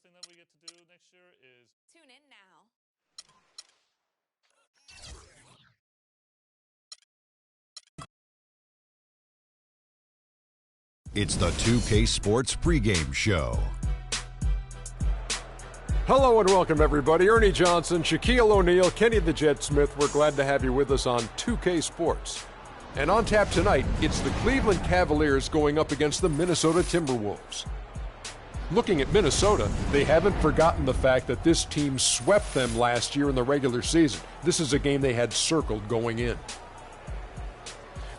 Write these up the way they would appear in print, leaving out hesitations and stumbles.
thing that we get to do next year is tune in now. It's the 2K Sports pregame show. Hello and welcome, everybody. Ernie Johnson, Shaquille O'Neal, Kenny the Jet Smith. We're glad to have you with us on 2K Sports. And on tap tonight, it's the Cleveland Cavaliers going up against the Minnesota Timberwolves. Looking at Minnesota, they haven't forgotten the fact that this team swept them last year in the regular season. This is a game they had circled going in.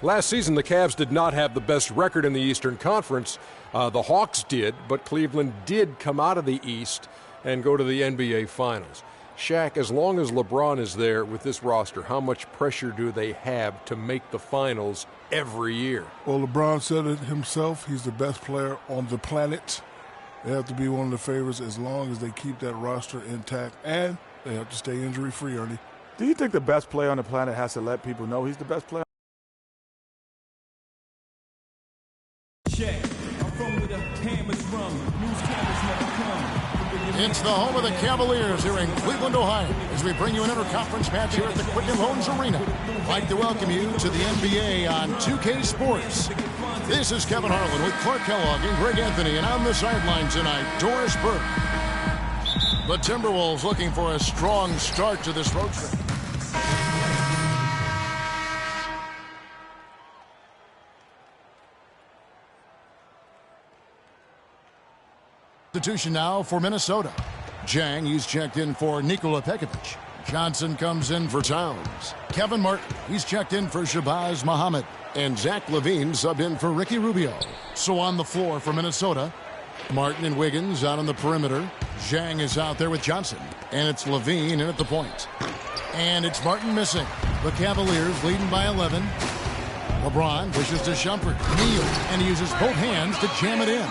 Last season, the Cavs did not have the best record in the Eastern Conference. The Hawks did, but Cleveland did come out of the East and go to the NBA Finals. Shaq, as long as LeBron is there with this roster, how much pressure do they have to make the Finals every year? Well, LeBron said it himself. He's the best player on the planet. They have to be one of the favorites as long as they keep that roster intact, and they have to stay injury-free, Ernie. Do you think the best player on the planet has to let people know he's the best player? It's the home of the Cavaliers here in Cleveland, Ohio, as we bring you an interconference match here at the Quicken Loans Arena. I'd like to welcome you to the NBA on 2K Sports. This is Kevin Harlan with Clark Kellogg and Greg Anthony, and on the sideline tonight, Doris Burke. The Timberwolves looking for a strong start to this road trip. Substitution now for Minnesota. Jang, he's checked in for Nikola Pekovic. Johnson comes in for Towns. Kevin Martin, he's checked in for Shabazz Muhammad. And Zach LaVine subbed in for Ricky Rubio. So on the floor for Minnesota, Martin and Wiggins out on the perimeter. Jang is out there with Johnson. And it's LaVine in at the point. And it's Martin missing. The Cavaliers leading by 11. LeBron pushes to Shumpert. Neal, and he uses both hands to jam it in.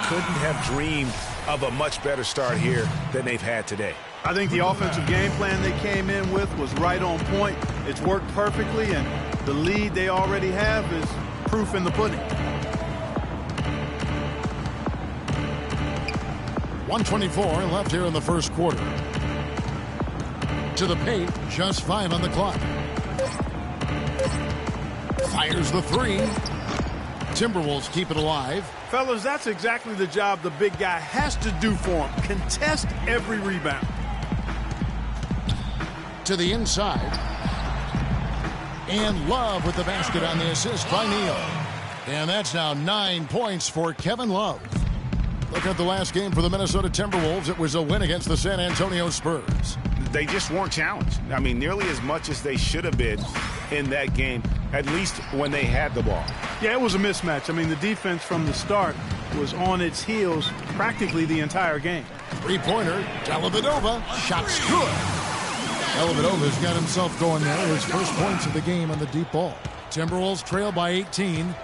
Couldn't have dreamed of a much better start here than they've had today. I think the offensive game plan they came in with was right on point. It's worked perfectly, and the lead they already have is proof in the pudding. 1:24 left here in the first quarter. To the paint, just 5 on the clock. Fires the three. Timberwolves keep it alive. Fellas, that's exactly the job the big guy has to do for him. Contest every rebound. To the inside. And Love with the basket on the assist by Neal. And that's now 9 points for Kevin Love. Look at the last game for the Minnesota Timberwolves. It was a win against the San Antonio Spurs. They just weren't challenged. I mean, nearly as much as they should have been in that game, at least when they had the ball. Yeah, it was a mismatch. I mean, the defense from the start was on its heels practically the entire game. Three-pointer, Dellavedova, shot's good. Dellavedova's got himself going there. His first points of the game on the deep ball. Timberwolves trail by 18.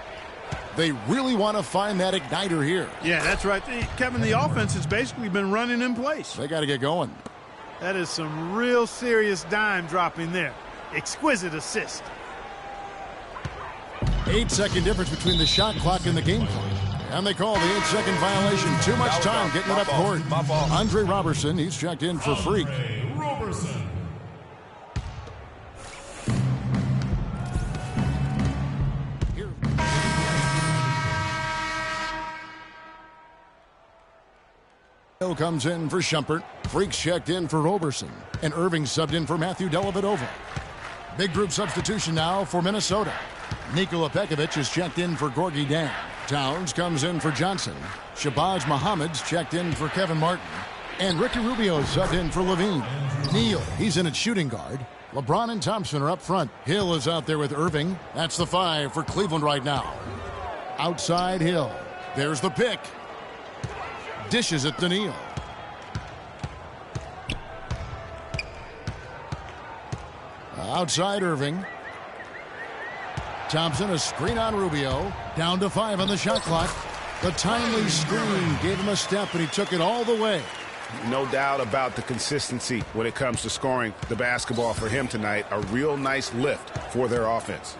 They really want to find that igniter here. Yeah, that's right. Kevin, the offense has basically been running in place. They got to get going. That is some real serious dime dropping there. Exquisite assist. 8-second difference between the shot clock and the game clock. And they call the 8-second violation. Too much time getting it up court. Andre Robertson, he's checked in for Freak. Robertson. Hill comes in for Shumpert. Freak's checked in for Robertson. And Irving subbed in for Matthew Dellavedova. Big group substitution now for Minnesota. Nikola Pekovic is checked in for Gorgui Dieng. Towns comes in for Johnson. Shabazz Muhammad's checked in for Kevin Martin. And Ricky Rubio is subbed in for LaVine. Neal, he's in at shooting guard. LeBron and Thompson are up front. Hill is out there with Irving. That's the 5 for Cleveland right now. Outside Hill. There's the pick. Dishes it to Neal. Outside Irving. Thompson, a screen on Rubio. Down to 5 on the shot clock. The timely screen gave him a step, and he took it all the way. No doubt about the consistency when it comes to scoring the basketball for him tonight. A real nice lift for their offense.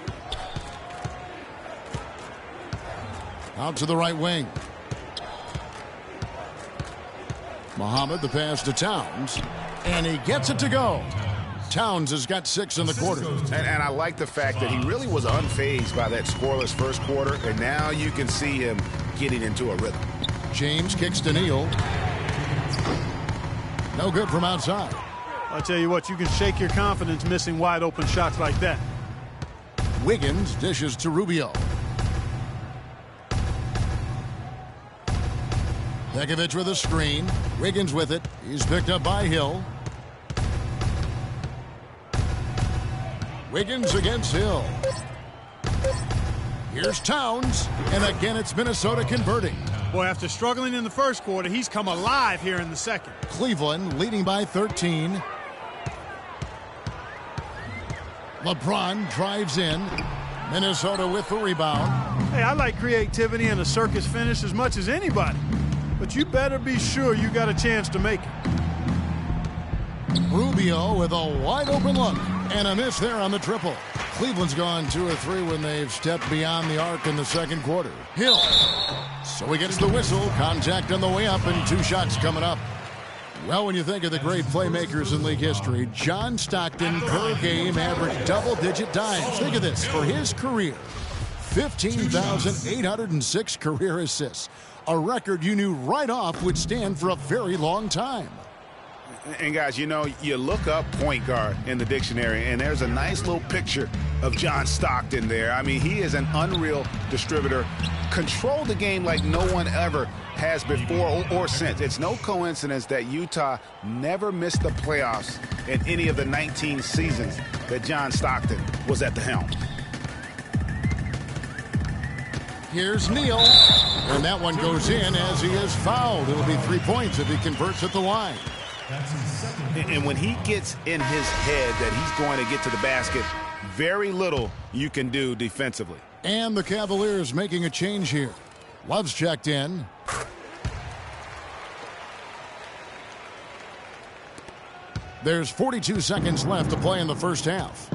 Out to the right wing. Muhammad, the pass to Towns, and he gets it to go. Towns has got 6 in the quarter. And I like the fact that he really was unfazed by that scoreless first quarter, and now you can see him getting into a rhythm. James kicks to Neal. No good from outside. I'll tell you what, you can shake your confidence missing wide open shots like that. Wiggins dishes to Rubio. Pekovic with a screen. Wiggins with it. He's picked up by Hill. Wiggins against Hill. Here's Towns. And again, it's Minnesota converting. Boy, after struggling in the first quarter, he's come alive here in the second. Cleveland leading by 13. LeBron drives in. Minnesota with the rebound. Hey, I like creativity and a circus finish as much as anybody. But you better be sure you got a chance to make it. Rubio with a wide open look. And a miss there on the triple. Cleveland's gone 2 or 3 when they've stepped beyond the arc in the second quarter. Hill. So he gets the whistle. Contact on the way up and 2 shots coming up. Well, when you think of the great playmakers in league history, John Stockton per game averaged double-digit dimes. Think of this. For his career, 15,806 career assists. A record you knew right off would stand for a very long time. And guys, you know, you look up point guard in the dictionary, and there's a nice little picture of John Stockton there. I mean, he is an unreal distributor. Controlled the game like no one ever has before or since. It's no coincidence that Utah never missed the playoffs in any of the 19 seasons that John Stockton was at the helm. Here's Neal. And that one goes in as he is fouled. It'll be 3 points if he converts at the line. And when he gets in his head that he's going to get to the basket, very little you can do defensively. And the Cavaliers making a change here. Love's checked in. There's 42 seconds left to play in the first half.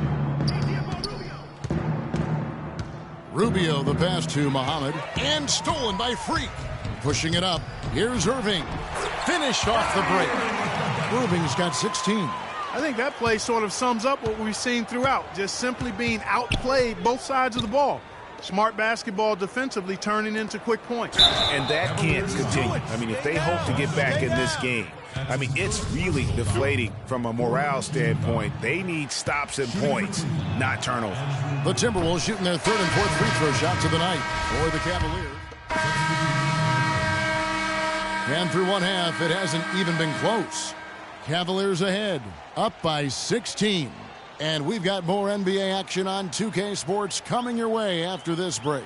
Rubio, the pass to Muhammad. And stolen by Freak. Pushing it up. Here's Irving. Finished off the break. Irving's got 16. I think that play sort of sums up what we've seen throughout. Just simply being outplayed both sides of the ball. Smart basketball defensively turning into quick points. And that can't continue. I mean, if they hope to get back in this game, I mean, it's really deflating from a morale standpoint. They need stops and points, not turnovers. The Timberwolves shooting their 3rd and 4th free throw shots of the night for the Cavaliers. And through one half, it hasn't even been close. Cavaliers ahead, up by 16. And we've got more NBA action on 2K Sports coming your way after this break.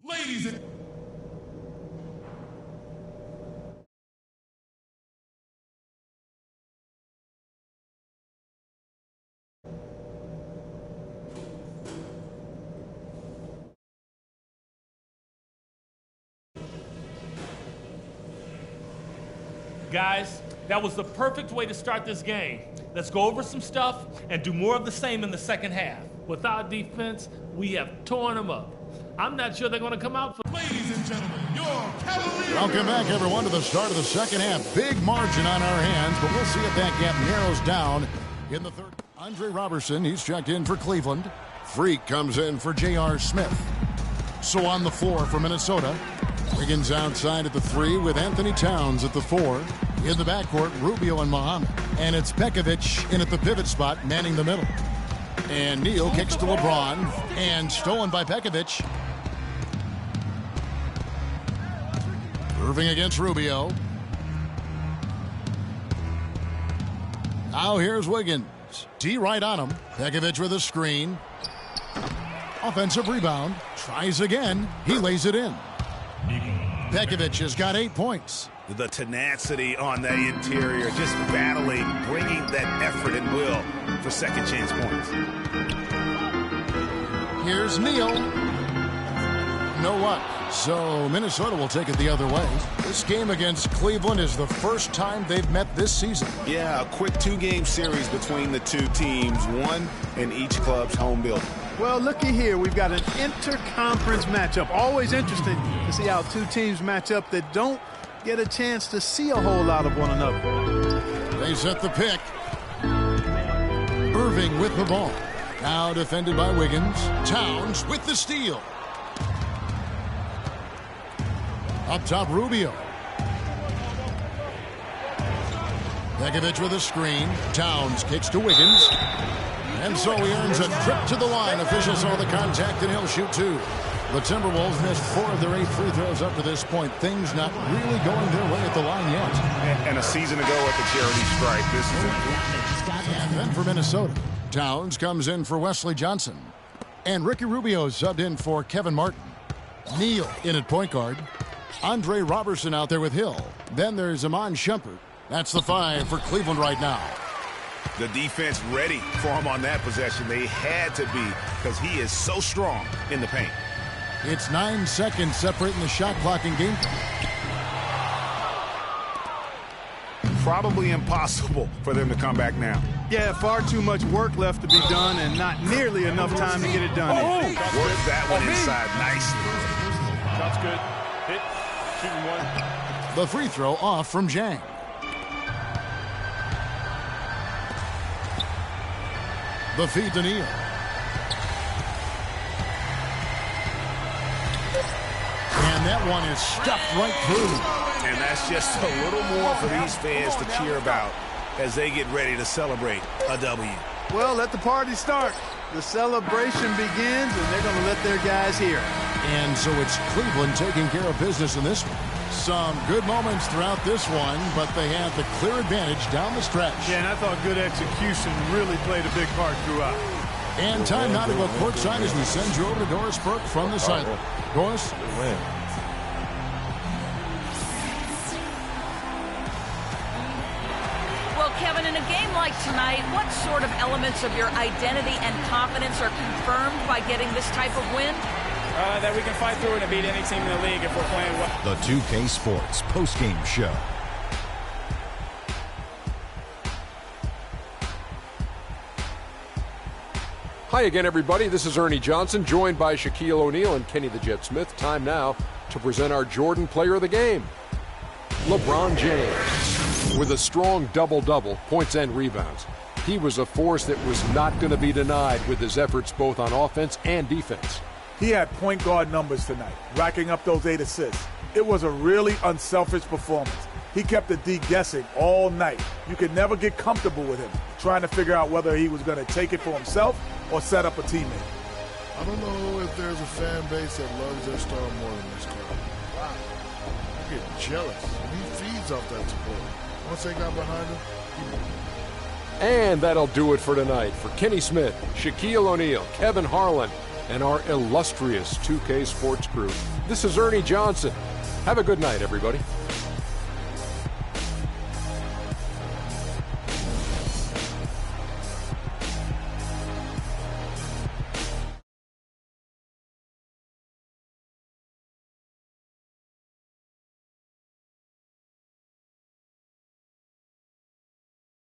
Ladies and Guys, that was the perfect way to start this game. Let's go over some stuff and do more of the same in the second half. With our defense, we have torn them up. I'm not sure they're going to come out for... ladies and gentlemen, your Cavaliers. Welcome back, everyone, to the start of the second half. Big margin on our hands, but we'll see if that gap narrows down in the third. Andre Robertson, he's checked in for Cleveland. Freak comes in for J.R. Smith. So on the floor for Minnesota. Wiggins outside at the 3 with Anthony Towns at the 4. In the backcourt, Rubio and Muhammad. And it's Pekovic in at the pivot spot, manning the middle. And Neal kicks to LeBron. And stolen by Pekovic. Irving against Rubio. Now here's Wiggins. D right on him. Pekovic with a screen. Offensive rebound. Tries again. He lays it in. Pekovic has got 8 points. The tenacity on the interior, just battling, bringing that effort and will for second chance points. Here's Neal. No luck. So Minnesota will take it the other way. This game against Cleveland is the first time they've met this season. Yeah, a quick 2-game series between the two teams, one in each club's home building. Well, looky here. We've got an interconference matchup. Always interesting to see how two teams match up that don't get a chance to see a whole lot of one another. They set the pick. Irving with the ball. Now defended by Wiggins. Towns with the steal. Up top, Rubio. Begovic with a screen. Towns kicks to Wiggins. And so he earns a trip to the line. Officials saw the contact, and he'll shoot 2. The Timberwolves missed 4 of their 8 free throws up to this point. Things not really going their way at the line yet. And a season ago at the charity stripe, this is it. And then for Minnesota, Towns comes in for Wesley Johnson. And Ricky Rubio subbed in for Kevin Martin. Neal in at point guard. Andre Robertson out there with Hill. Then there's Iman Shumpert. That's the 5 for Cleveland right now. The defense ready for him on that possession. They had to be because he is so strong in the paint. It's 9 seconds separating the shot clock and game time. Probably impossible for them to come back now. Yeah, far too much work left to be done and not nearly enough time to get it done. Work that one inside nicely. Shot's good. Hit. Shooting 1. The free throw off from Jang. The feed to Neal. And that one is stuffed right through. And that's just a little more for these fans to cheer about as they get ready to celebrate a W. Well, let the party start. The celebration begins, and they're going to let their guys hear it. And so it's Cleveland taking care of business in this one. Some good moments throughout this one, but they have the clear advantage down the stretch. Yeah, and I thought good execution really played a big part throughout. And time now to go courtside as we send you over to Doris Burke from the sideline. Doris? Well, Kevin, in a game like tonight, what sort of elements of your identity and confidence are confirmed by getting this type of win? That we can fight through it and beat any team in the league if we're playing well. The 2K Sports postgame show. Hi again, everybody. This is Ernie Johnson, joined by Shaquille O'Neal and Kenny the Jet Smith. Time now to present our Jordan Player of the Game. LeBron James with a strong double-double, points and rebounds. He was a force that was not going to be denied with his efforts both on offense and defense. He had point guard numbers tonight, racking up those 8 assists. It was a really unselfish performance. He kept the D guessing all night. You could never get comfortable with him, trying to figure out whether he was going to take it for himself or set up a teammate. I don't know if there's a fan base that loves their star more than this club. Wow. I get jealous. He feeds off that support. Once they got behind him, And that'll do it for tonight. For Kenny Smith, Shaquille O'Neal, Kevin Harlan, and our illustrious 2K Sports crew, this is Ernie Johnson. Have a good night, everybody.